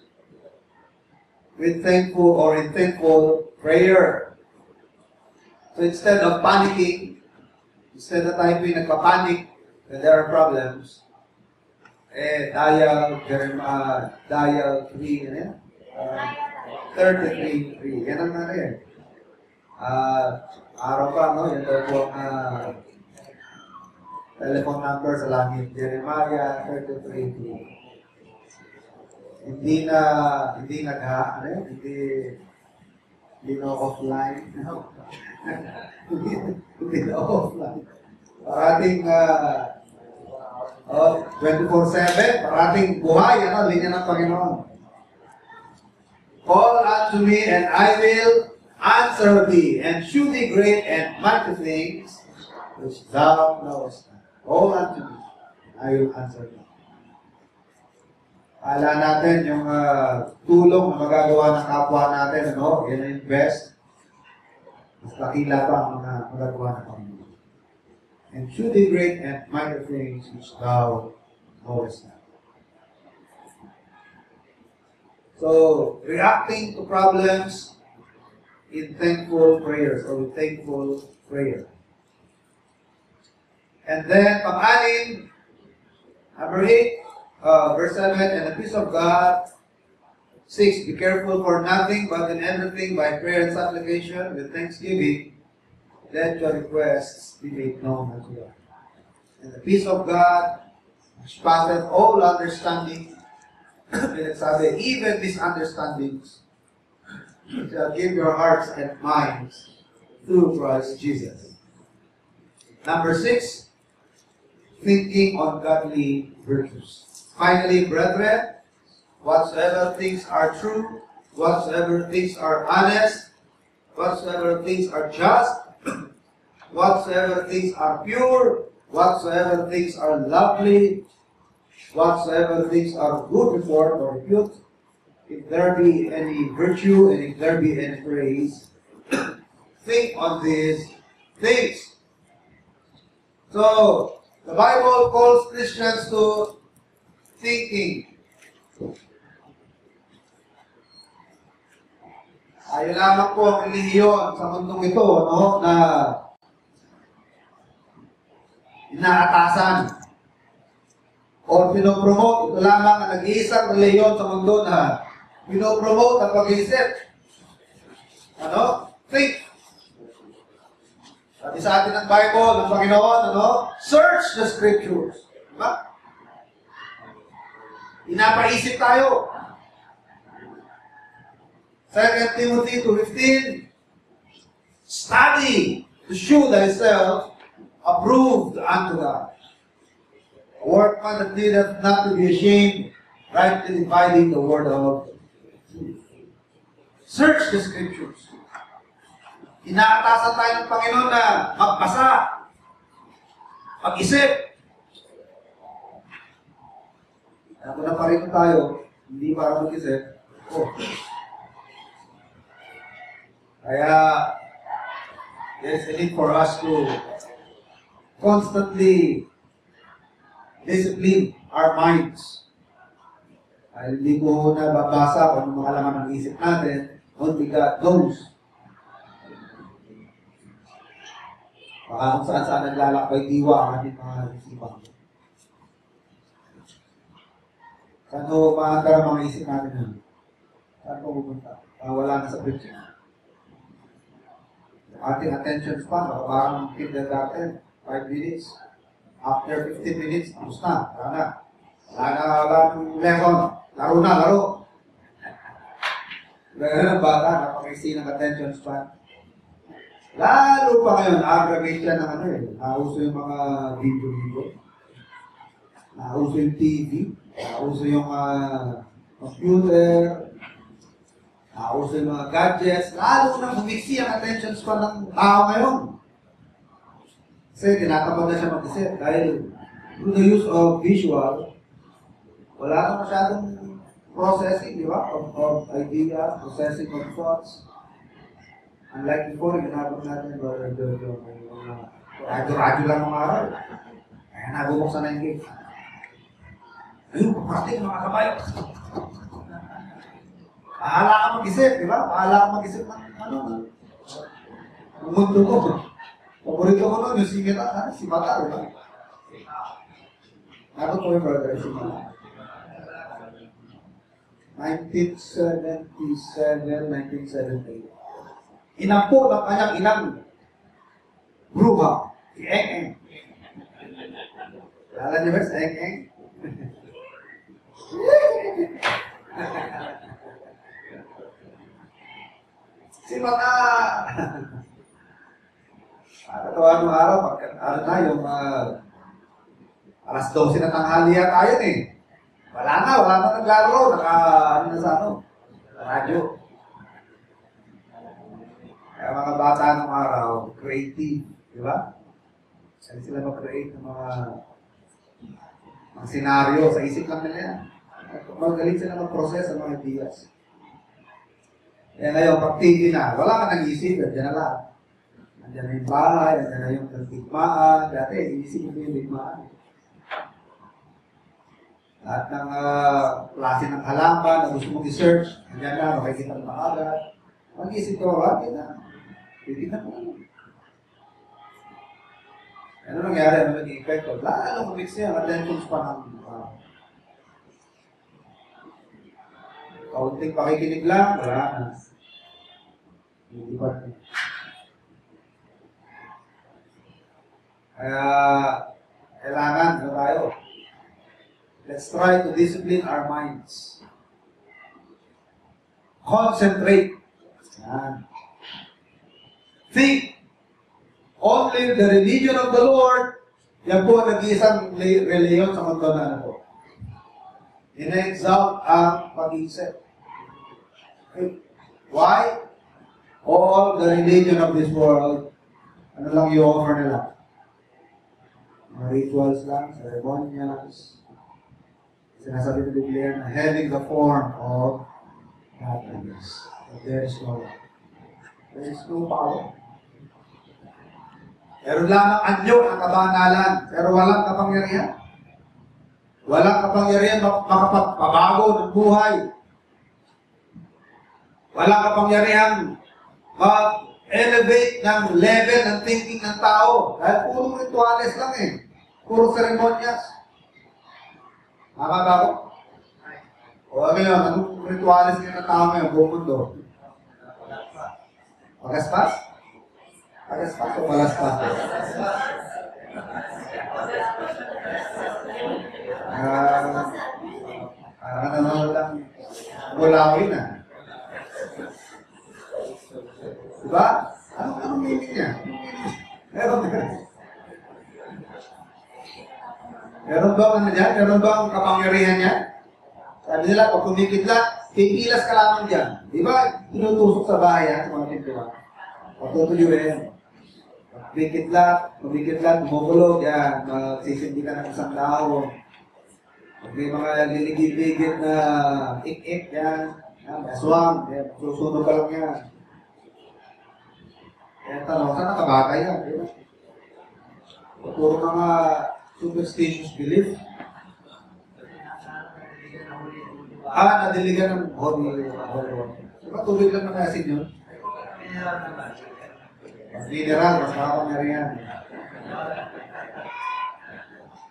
with thankful or in thankful prayer. So instead of panicking, instead na tayo nagpapanik when there are problems, Dial, Dial 3, ano yan? 33, 3. Yan ang ano yan. Araw pa, no? Yan daw po ang telephone number sa langit. Jeremiah 33, 3. Hindi na offline. Hindi na offline. Parating 24/7, parating buhay, linya ng Panginoon. Call unto me, and I will answer thee, and shew thee great and mighty things which thou knowest not. Call unto me, I will answer thee. Ala natin yung tulong na magagawa ng kapwa natin, yan yung best. Mas dakila pa ang mga magagawa ng Panginoon. And shew thee great and mighty things which thou knowest not. So, reacting to problems in thankful prayers or with thankful prayer. And then, pang-anim, number 8, verse 7, and the peace of God. 6, be careful for nothing, but in everything by prayer and supplication with thanksgiving, let your requests be made known unto God. And the peace of God, which passeth all understanding, pinagsabi, even misunderstandings, shall give your hearts and minds through Christ Jesus. Number 6, thinking on godly virtues. Finally, brethren, whatsoever things are true, whatsoever things are honest, whatsoever things are just, whatsoever things are pure, whatsoever things are lovely, whatsoever things are good report or repute, if there be any virtue and if there be any praise, think on these things. So, the Bible calls Christians to thinking. Ayun lamang po ang relihiyon sa mundong ito, na inaatasan o pinopromote. Ito lamang ang nag-iisang relihiyon sa mundo na pinopromote ang pag-iisip. Think. Sabi sa atin ng Bible, ng Panginoon, search the Scriptures. Diba? Inapaisip tayo. 2 Timothy 2:15, study to show thyself approved unto God. A workman that needeth not to be ashamed, rightly dividing the word of truth. Search the Scriptures. Inaatasan tayo ng Panginoon na magbasa, mag-isip. Kung naparito tayo, hindi para mag-isip, Kaya, there's a need for us to constantly discipline our minds. Dahil hindi ko nababasa kung ano mga laman ng isip natin, only God knows. Baka kung saan-saan naglalakbay diwa ang ating mga isipan. Saan ko maandar ang mga isip natin na? Saan ko pupunta? Wala na sa preaching. Ating attention span, parang kindergarten, 5 minutes. After 15 minutes, tapos na. Wala ng lesson. Laro na, laro. Ganyan ang bata, napakaisi ng attention span. Lalo pa ngayon, aggravate yan ng nauso yung mga video. Nauso yung TV. Nauso yung computer. Nauso yung mga gadgets, lalo na bumiksi ang attention span ng tao ngayon. Kasi tinatamad na siya mag-isip dahil through the use of visual, wala na masyadong processing, di ba? Of ideas, processing of thoughts. Unlike before, ginagawa natin yung radyo lang mga araw. Kaya nabubuksan na yung gate. Ayun, pagparating mga kabayo. Bahala ka mag-isip, di ba? Bahala ka mag-isip ng mundo ko. Paborito ko nun, yung si Bata, di ba? Ano po yung brother? 1977, 1978. Inampo ng kanyang inang bruha, si Eng-Eng. Alam niyo ba si Eng-Eng? Si mga nakatawa ng araw, ano na yung alas 12 na tanghali tayo eh. Wala na naglaro, ano na sa radyo. Kaya mga bata ng araw, creative, di ba? Saan sila mag-create ng mga senaryo sa isip lang nila yan. Magaling sila mag-process ng mga ideas. Kaya ngayon, pag TV na, wala ka nag-isip, nandiyan na lahat. Nandiyan na yung bahay, nandiyan na yung tigmaan. Dati, iisip mo yung tigmaan. Lahat ng klase ng halaman na gusto mong i-search, nandiyan na, makikita mo agad. Mag-isip ko, bakit na? Titignan mo naman. Ano nangyari? Ano naging effect? Lalo mix niya, attention span ng kaunting pakikinig lang, wala na. Hindi pa. Kaya, kailangan na tayo. Let's try to discipline our minds. Concentrate. Yan. Think. Only the religion of the Lord. Yan po, nag-iisang reliyon sa mundo na ano po. Ina-exalt ang pag-iisip. Okay. Why? All the religion of this world, ano lang yung offer nila? Mga rituals lang, ceremonials. Sinasabi ng Biblia na having the form of godliness. But there is no power. Meron lamang anyo ang kabanalan, pero walang kapangyarihan. Walang kapangyarihan makapagpabago ng buhay. Walang kapangyarihan mag-elevate ng level ng thinking ng tao. Dahil puro rituales lang eh. Puro seremonyas. Nakakaba ko? O ano yun? Anong rituales ng tao ngayon? Buong mundo? Pagaspas? Pagaspas o palaspas? Parang ano lang gulawin na. Diba? Anong meaning niya? Meron ba ano niya? Meron ba ang kapangyarihan niya? Sabi nila, pag kumikidlat, pipilas ka lamang dyan. Diba? Tinutusok sa bahay sa mga pintuan. Patutuyuin. Kumikidlat, bumukulog, yan. Magsisindi ka ng isang dahon. Pag may mga liligid-ligid na ik-ik, yan. Aswang, susunod ka lang yan. Kaya tanong, saan nakabagay yan? Diba? Puro mga superstitious belief. Nadiligan ng holy water. Diba tubig lang ng asin yun? Mas mineral, mas makapangyarihan.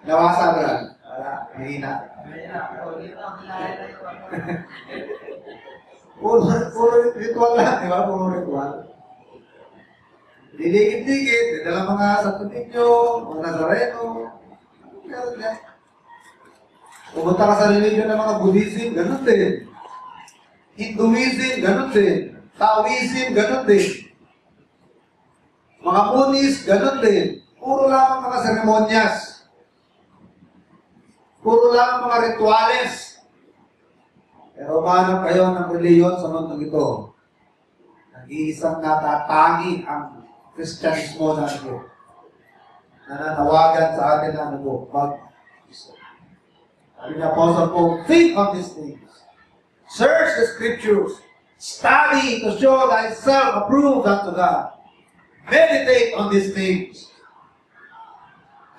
Nawasa ba lang? Wala, mahina. Puro ritual lang, di ba? Puro ritual. Diligid-ligid, dala mga Santo Niño, mga Nazareno. Ganun yan. Pumunta ka sa religion ng mga Buddhism, ganun din. Hinduism, ganun din. Taoism, ganun din. Mga Buddhist, ganun din. Puro lang mga seremonyas. Puro lang mga rituales. Pero manap kayo ng reliyon sa mundong ito. Nag-iisang natatangi ang Kristyanismo na ito. Nananawagan sa atin na ano, sabi ni Apostle Paul, think on these things. Search the Scriptures. Study to show thyself approved unto God. Meditate on these things.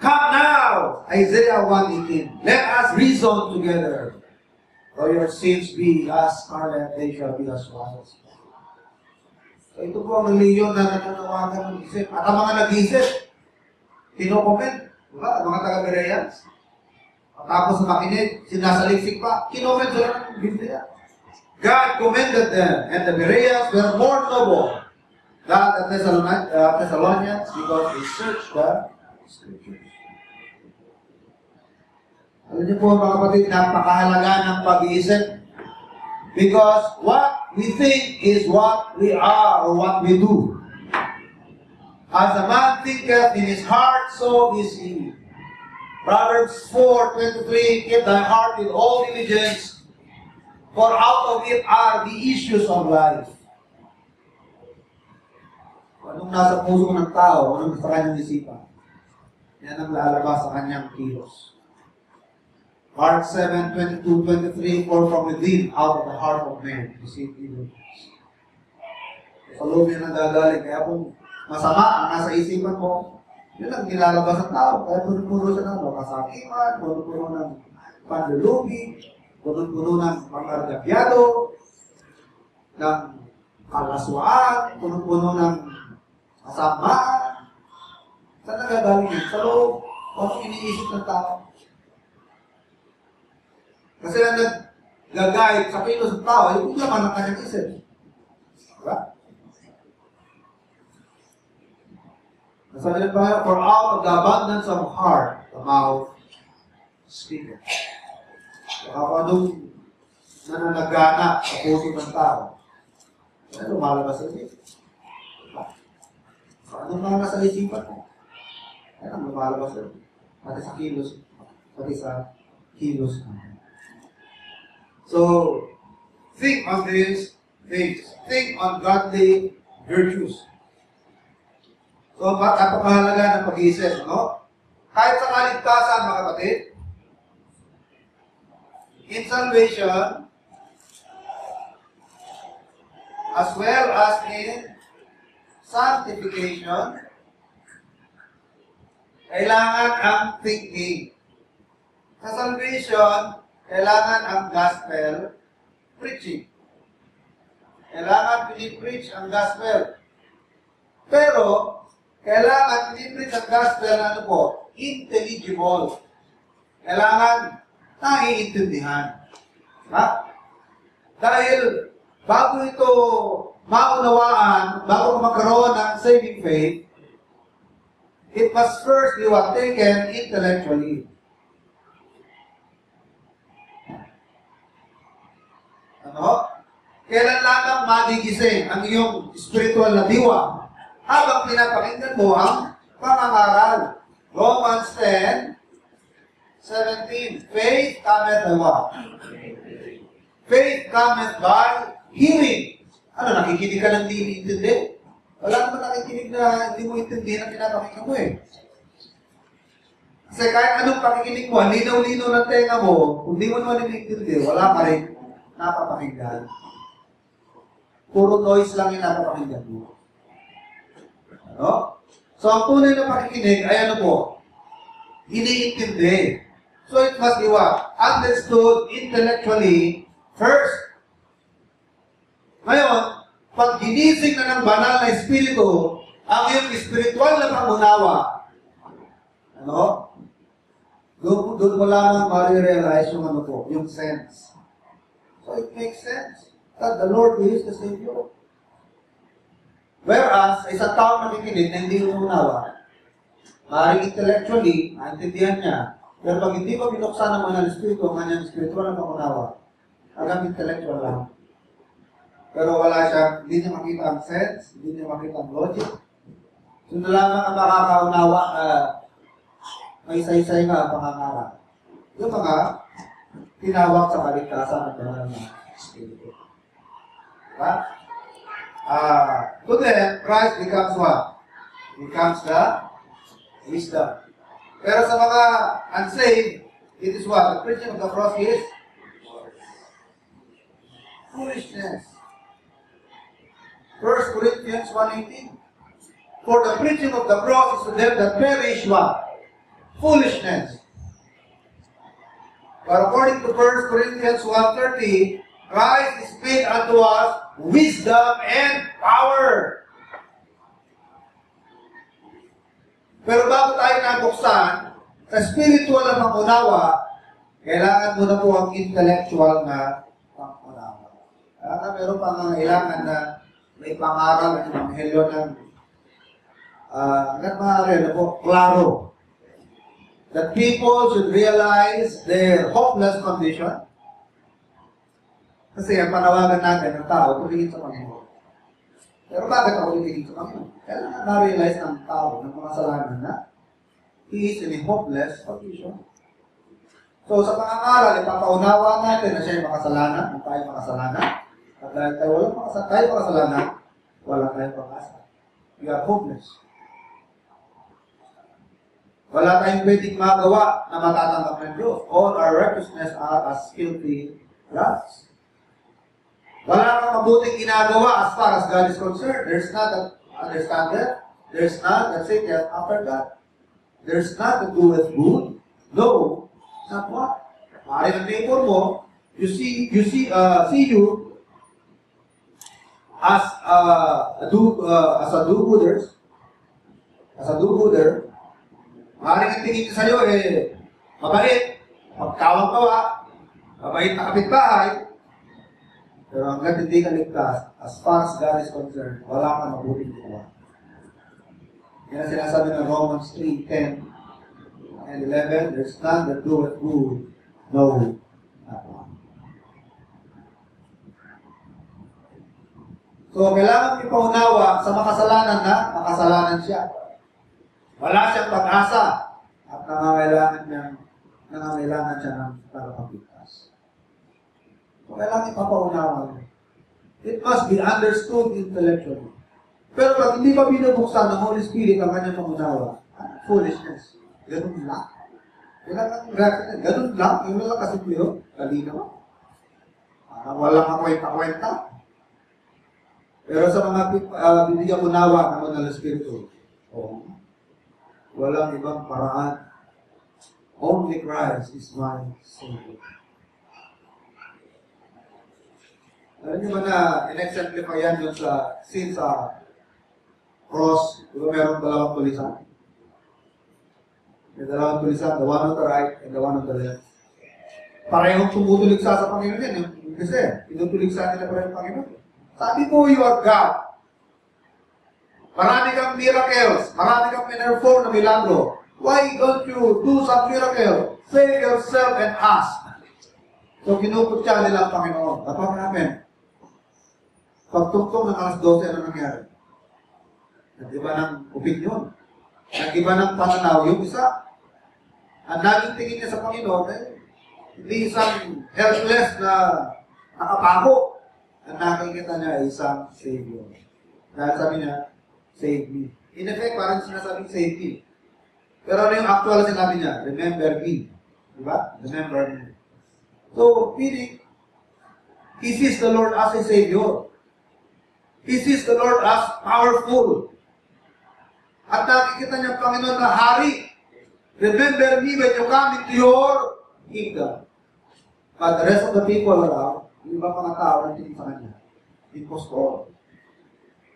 Come now, Isaiah 1:18. Let us reason together. Though your sins be as scarlet, they shall be as white as snow. So ito po ang reliyon na nananawagan ng isip. At ang mga nag-isip, tinokomment. Diba? Mga taga-Bereans. Tapos makinig, sinasaliksik pa, kinoment sila ng Biblia. God commended them, and the Bereans were more noble than the Thessalonians because they searched the Scriptures. Alam niyo po mga kapatid, napakahalaga ng pag-iisip. Because what we think is what we are or what we do. As a man thinketh in his heart, so is he. Proverbs 4:23, keep thy heart with all diligence, for out of it are the issues of life. Anong nasa puso ng tao, anong sa kanyang isipan, yan ang lalabas sa kanyang kilos. Mark 7:22-23, for from within, out of the heart of man, proceed evil thoughts. Sa loob yan ang gagaling. Kaya kung masama ang nasa isipan mo, yun ang nilalabas ng tao. Kaya puno-puno siya ng kasakiman, puno-puno ng panlulubi, puno-puno ng pangkargabyado, ng kalaswaan, puno-puno ng kasamaan. Saan nagagaling yun? Sa loob, kung iniisip ng tao. Kasi ang naggagayit sa kilos ng tao, yung laman ng kanyang isip. Diba? Nasabi ng Panginoon, for out of the abundance of heart, the mouth speaketh. Kaya kung anong nananagana sa puso ng tao, ano lumalabas sa isip? Diba? So, anong mga nasa isipan mo? Yan ang lumalabas sa isip. Pati sa kilos. Pati sa kilos naman. So, think on these things. Think on godly virtues. So, napakahalaga ng pag-iisip, no? Kahit sa kaligtasan, mga kapatid, in salvation, as well as in sanctification, kailangan ang thinking. Sa salvation, kailangan ang gospel preaching. Kailangan pinipreach ang gospel. Pero, kailangan pinipreach ang gospel na ano po? Intelligible. Kailangan naiintindihan. Ha? Dahil bago ito maunawaan, bago magkaroon ng saving faith, it must first be what taken intellectually. Ano? Kailan lamang magigising ang iyong spiritual na diwa habang pinapakinggan mo ang pangangaral. Romans 10:17. Faith cometh by what? Faith cometh by hearing. Ano, nakikinig ka ng hindi intindi? Wala naman nakikinig na hindi mo intindihan ang pinapakinggan mo eh. Kasi kahit anong pakikinig mo, linaw-linaw ng tenga mo, kung di mo naman inintindi, wala ka rin napapakinggan. Puro noise lang yung napapakinggan mo. Ano? So, ang tunay na pakikinig ay ano po? Iniintindi. So, it must be what? Understood intellectually first. Ngayon, pag ginising na ng banal na espiritu, ang iyong espiritual na pangunawa, ano? Doon mo lamang marirealize yung ano po, yung sense. So it makes sense that the Lord is the Savior. Whereas, isang taong nakikinig na hindi umunawa, maaaring intellectually, naintindihan niya, pero pag hindi mo binuksan ng mga espiritu, ang kanyang spiritual na pangunawa, hanggang intellectual lang. Pero wala siya, hindi niya makita ang sense, hindi niya makita ang logic. So na lamang ang makakaunawa na may isa-isay nga pangangarap. Yung mga tinawag sa kaligtasan ng banal na espiritu. Diba? To them, Christ becomes what? Becomes the wisdom. Pero sa mga unsaved, it is what? The preaching of the cross is foolishness. 1 Corinthians 1:18. For the preaching of the cross is to them that perish what? Foolishness. But according to 1 Corinthians 1:30, Christ is made unto us wisdom and power. Pero bago tayo nabuksan sa spiritual na pangunawa, Kailangan mo na po ang intellectual na pangunawa. Meron pang kailangan na may pangaral ng Ebanghelyo ng hanggang maaari na po, klaro. That people should realize their hopeless condition. Kasi ang panawagan natin ng tao, tumingin sa Panginoon. Pero bakit ako tumingin sa Panginoon? Kailangan na-realize ng tao, ng mga kasalanan na he is in a hopeless condition. So sa pangangaral, ipapaunawa natin na siya yung makasalanan, kung tayo makasalanan. At dahil tayo makasalanan, wala tayong pag-asa. We are hopeless. Wala tayong pwedeng magawa na matatanggap ng Diyos. All our righteousness are as filthy rags. Wala kang mabuting ginagawa as far as God is concerned. There's not that understander. There's not that seeketh after God. There's not that doeth good. No, not what. Maaari ng neighbor mo, see you as a do-gooder. Maaari ng tingin sa'yo mabait, magkawang-kawa, mabait na kapitbahay. Pero hanggang hindi ka ligtas, as far as God is concerned, wala kang mabuting ginawa. Yan ang sinasabi ng Romans 3:10 and 11, there's none that doeth good, no, not one. So, kailangan ipaunawa sa makasalanan na makasalanan siya. Wala siyang pag-asa at nangangailangan siya ng tagapagligtas. So, kailangan ipapaunawa. It must be understood intellectually. Pero pag hindi pa binubuksan ng Holy Spirit ang kanyang pangunawa, foolishness. Ganun lang. Ganun lang. Yung lang kasi piyo, kalinaw. Walang kakwenta-kwenta. Pero sa mga bibigyan unawa ng Holy Espiritu, walang ibang paraan. Only Christ is my Savior. Alam niyo ba na in-exemplify yan dun sa cross, diba meron dalawang tulisan? May dalawang tulisan, the one on the right and the one on the left. Parehong tumutuligsa sa Panginoon yan. Kasi, tinutuligsa nila pa rin ang Panginoon. Sabi po, you are God. Marami kang miracles. Marami kang perform na milagro. Why don't you do some miracle? Save yourself and us. So, kinuputya nila ang Panginoon. At what happened? Pagtungtong ng alas 12, ano nangyari? Nag-iba ng opinion. Nag-iba ng pananaw. Yung isa, ang naging tingin niya sa Panginoon, hindi isang helpless na nakapako. Ang nakikita niya ay isang Savior. Dahil sabi niya, save me. In effect, parang sinasabing save me. Pero ano yung actual sinabi niya? Remember me. Diba? Remember me. So, meaning, he sees the Lord as a Savior. He sees the Lord as powerful. At nakikita niya ang Panginoon na hari. Remember me when you come into your kingdom. But the rest of the people around, yung iba mga tao na tingin sa kanya, impostor.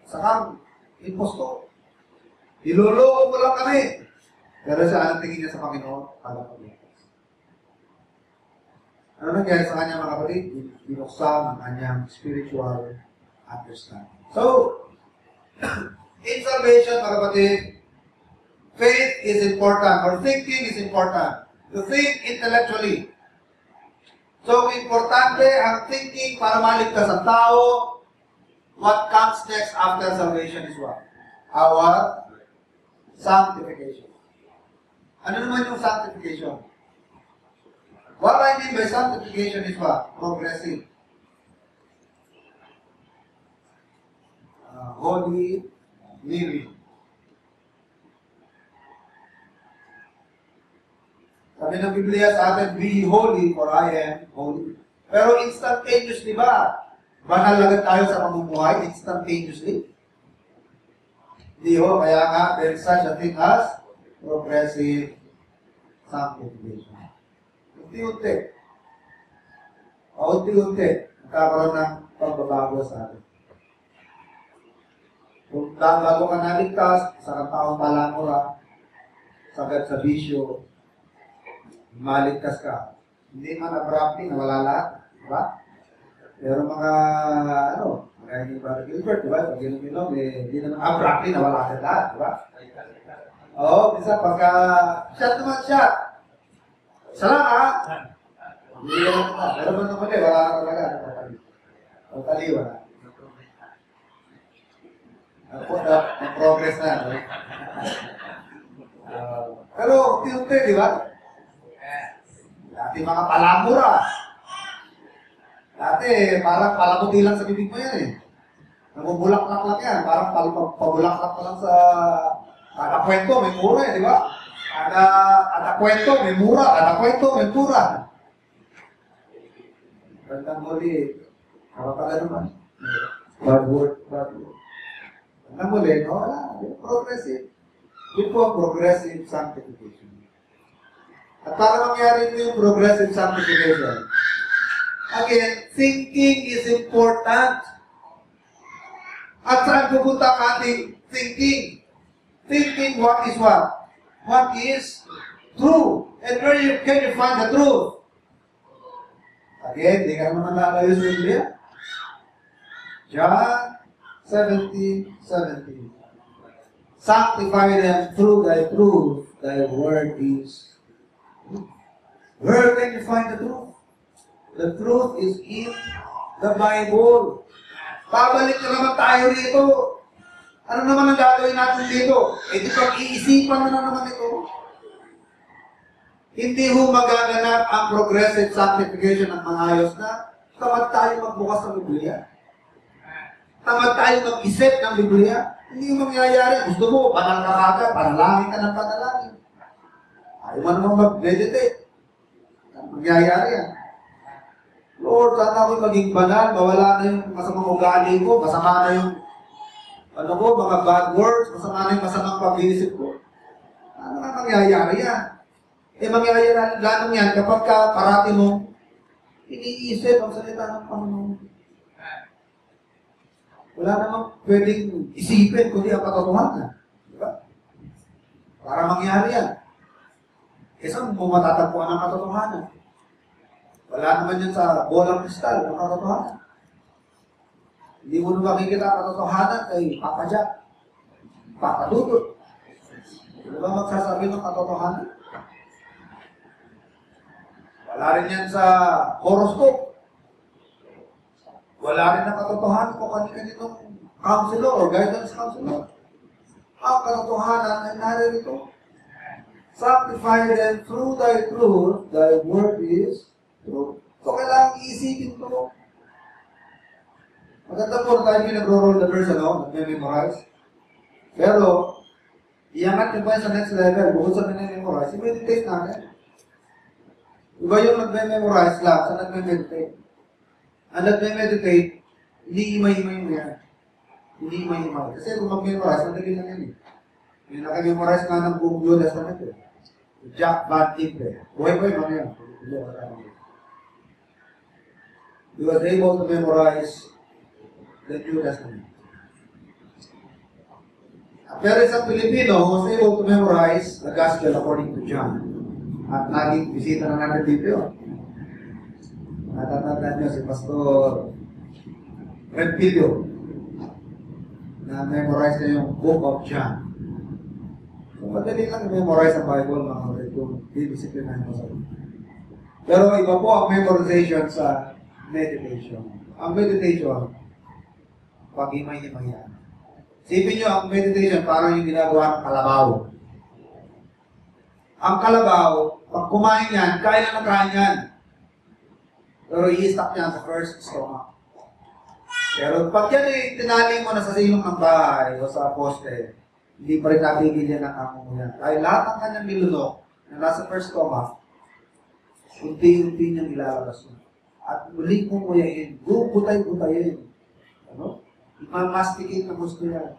Sakang, impostor. Iloloko mo lang kami. Pero siya, anong tingin niya sa Panginoon? Tagapagligtas. Ano nangyari sa kanya mga kapatid? Binuksan ang kanyang spiritual understanding. So, in salvation, mga kapatid, faith is important, or thinking is important. To think intellectually. So, importante ang thinking para maligtas ang tao. What comes next after salvation is what? Our sanctification. Ano naman yung sanctification? What I mean by sanctification is what? Progressive. Holy living. Sabi ng Biblia sa atin, be holy for I am holy. Pero instantaneously ba? Banal agad tayo sa pamumuhay instantaneously? Hindi ho, kaya nga, there is such a thing as progressive sanctification. Unti-unti. Unti-unti. Nagkakaroon ng pagbabago sa atin. Kung bago ka naligtas, sa taong palamura, sagad sa bisyo, maligtas ka, Hindi man abruptly nawala lahat. Diba? Pero mga, mga hindi Brother Gilbert, diba? Pag inom-inom, hindi naman abruptly nawala agad lahat. Diba? Oo, minsan pagka, shot naman shot. Salamat! Hindi naman na. Pero man naman wala na talaga. Totally, wala. Ako na, progress na. No? Pero, unti-unti, di ba? Dati mga palamura. Dati, parang palamuti lang sa bibig mo yan eh. Nabubulaklak lang yan. Parang pabulaklak pa lang sa kada kwento, may mura eh, di ba? Kada kwento, may mura. Kada kwento, may mura. Bandang muli, kapag naman. Bad word. Bandang muli, wala. Progressive. Yun po ang progressive sanctification. At para mangyari mo yung progressive sanctification, again, thinking is important. At saan pupunta ang ating thinking? Thinking what is what? What is true? And where can you find the truth? Again, di ka naman lalayo sa Biblia. John 17:17. Sanctify them through thy truth. Thy word is truth. Where can you find the truth? The truth is in the Bible. Babalik na naman tayo rito. Ano naman ang gagawin natin dito? Eh di pag-iisipan na naman ito. Hindi ho magaganap ang progressive sanctification ng maayos na tamad tayo magbukas ng Biblia. Tamad tayo mag-isip ng Biblia. Hindi yung mangyayari. Gusto mo, banal ka kagad, panalangin ka ng panalangin. Ayaw mo naman mag-meditate. Ang mangyayari yan. Lord, sana ako'y maging banal, mawala na yung masamang ugali ko, masama na yung mga bad words, masama na yung masamang pag-iisip ko. Ano nga mangyayari yan? Mangyayari lang yan kapag ka parati mo iniisip ang salita ng Panginoon. Wala namang pwedeng isipin kundi ang katotohanan. Diba? Para mangyari yan. Saan mo matatagpuan ang katotohanan? Wala naman yan sa bolang kristal ang katotohanan. Hindi mo na makikita ang katotohanan kay Papa Jack, Papa Dudut. Ano ba magsasabi ng katotohanan? Wala rin yan sa horoscope. Wala rin na katotohanan kung kanino-kaninong counselor or guidance counselor. Ang katotohanan ay naririto. Sanctify them through thy truth, thy word is truth. So, kailangan iisipin ito. Maganda po na tayo nagro-roll the verse, nag-memorize. Pero, iangat nyo pa sa next level, bukod sa memorize, i-meditate natin. Iba yung nag-memorize lang sa nag-meditate. Ang nag-meditate, hindi imay-imay mo yan. Hindi imay-imay. Kasi kung mag-memorize, madali lang yan eh. Yung naka-memorize nga ng buong New Testament eh. Jack Van Impe. Buhay-buhay mo yan. He was able to memorize the New Testament. Pero sa Pilipino, he was able to memorize the Gospel according to John. At naging bisita na natin dito yun. Natatandaan nyo si Pastor Red Video na memorize na yung Book of John. So, madali lang memorize ang Bible, mga kapatid, kung didisiplinahin mo sa ito. Pero iba po ang memorization sa meditation. Ang meditation, pag-imay-imay yan. Sipin nyo, ang meditation parang yung ginagawa ng kalabaw. Ang kalabaw, pag kumain yan, kain na kain yan. Pero i-stock niya sa first stomach. Pero pag yan ay tinali mo na sa silong ng bahay o sa poste, hindi pa rin napigil yan ang amo mo yan. Dahil lahat ng kanyang nilunok na nasa first stomach, unti-unti niyang ilalabas mo. At muli mo kuyain, butay-butayin. Ano? Imamasticate na gusto yan.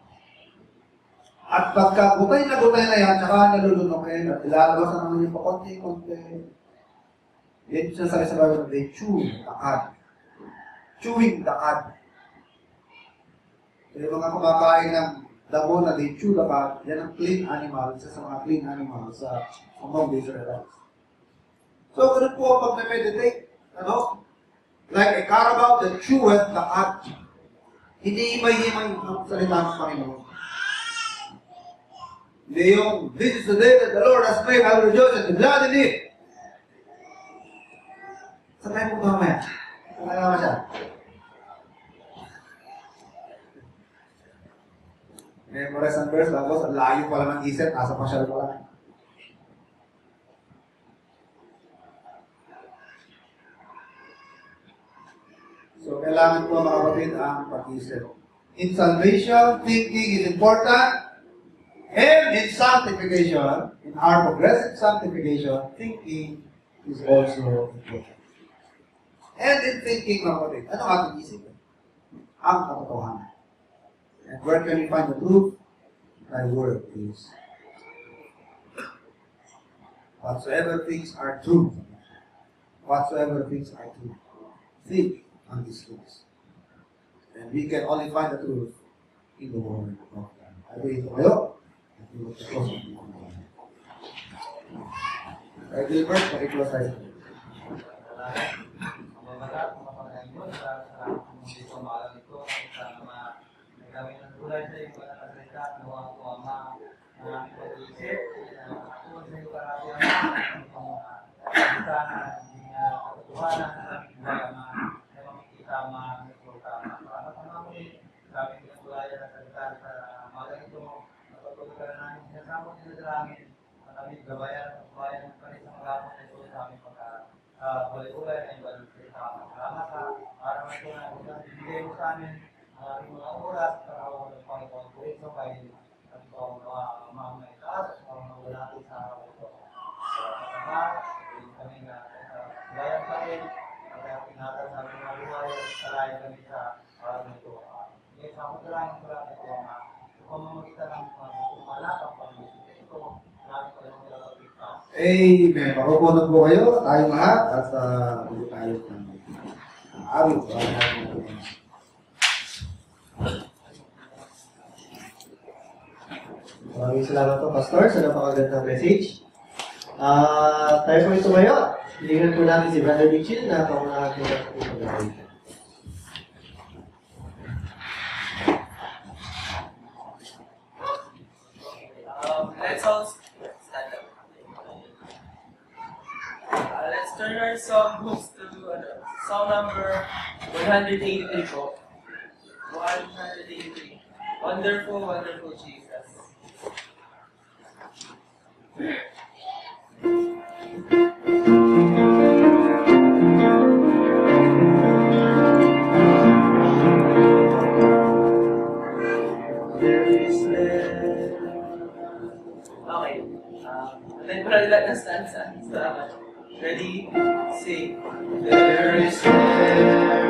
At pagka butay na yan, saka nalulunokin at ilalabas na naman yung pakonti-konti. Yan yung sinasabi sa Bible, they chew, takad. Chewing, takad. So yung mga kumakain ng damo na they chew, takad, yan ang clean animal, isa sa mga clean animal sa among the Israelites. So, ganun po ang pag-meditate. Ano? Like a Carabao that cheweth the cud. Hindi himay-himay ang salita ng Panginoon. Hindi yung, this is the day that the Lord has made, I will rejoice and be glad in it. Saan tayo po mamaya? Saan tayo naman siya? Memorize ang verse, tapos layo pala ng isip, nasa pasyal pala. So, kailangan po mga kapatid ang pag-isip. In salvation, thinking is important. And in sanctification, in our progressive sanctification, thinking is also important. And in thinking, mga kapatid, ano ating isipin? Ang katotohanan. And where can we find the truth? Thy word is. Whatsoever things are true. Whatsoever things are true. Think on these things. And we can only find the truth in the Word of God. Ano ito kayo? At ito ko sa mga. Kaya Gilbert, pag-i-close tayo. Mabagat, mga pangalaman mo, sa dito, maalam ito, sa mga nagawin ng tulad sa iyo, wala kasalita, nawa ko ama, ang pag-iisip, ako sa iyo karami ang mga salita na hindi na katotohanan sa aming buhay, ama, na makikita, ama, nagpultama. Para pamamuli, sabi ng tulad na salita sa mga ito, napatuloy ka na namin, sinasama nila sa langit, at aming gabayan at bayan ng kanisang lamang na ito sa aming boleh-boleh yang baru kita masyarakat, para ito na bibigay mo sa amin ang ating mga oras para awal ng Panginoon ko ito kay at ito mga may taas at mga wala natin sa araw ito. Salamat, kami na bayan pa rin at pinatag sa aming mga buhay at salayan kami sa araw nito. Ngayon sa mga lang ito lang ito ang pamamagitan ng malapang Panginoon. Ito namin ko lang nilapagpita. Amen. Makukunod po kayo, tayo lahat, at ulit tayo ng araw. Maraming salamat po, Pastor, sa napakagandang message. Tayo po ito ngayon. Hilingan po natin si Brother Mitchell na pangunahan po natin ito pag-aaral. Let's all stand up. Let's turn our song books to song number 183 po. 183. Wonderful, wonderful Jesus. Okay. Then pala lahat ng stanza. Salamat. Ready? Sing. There is there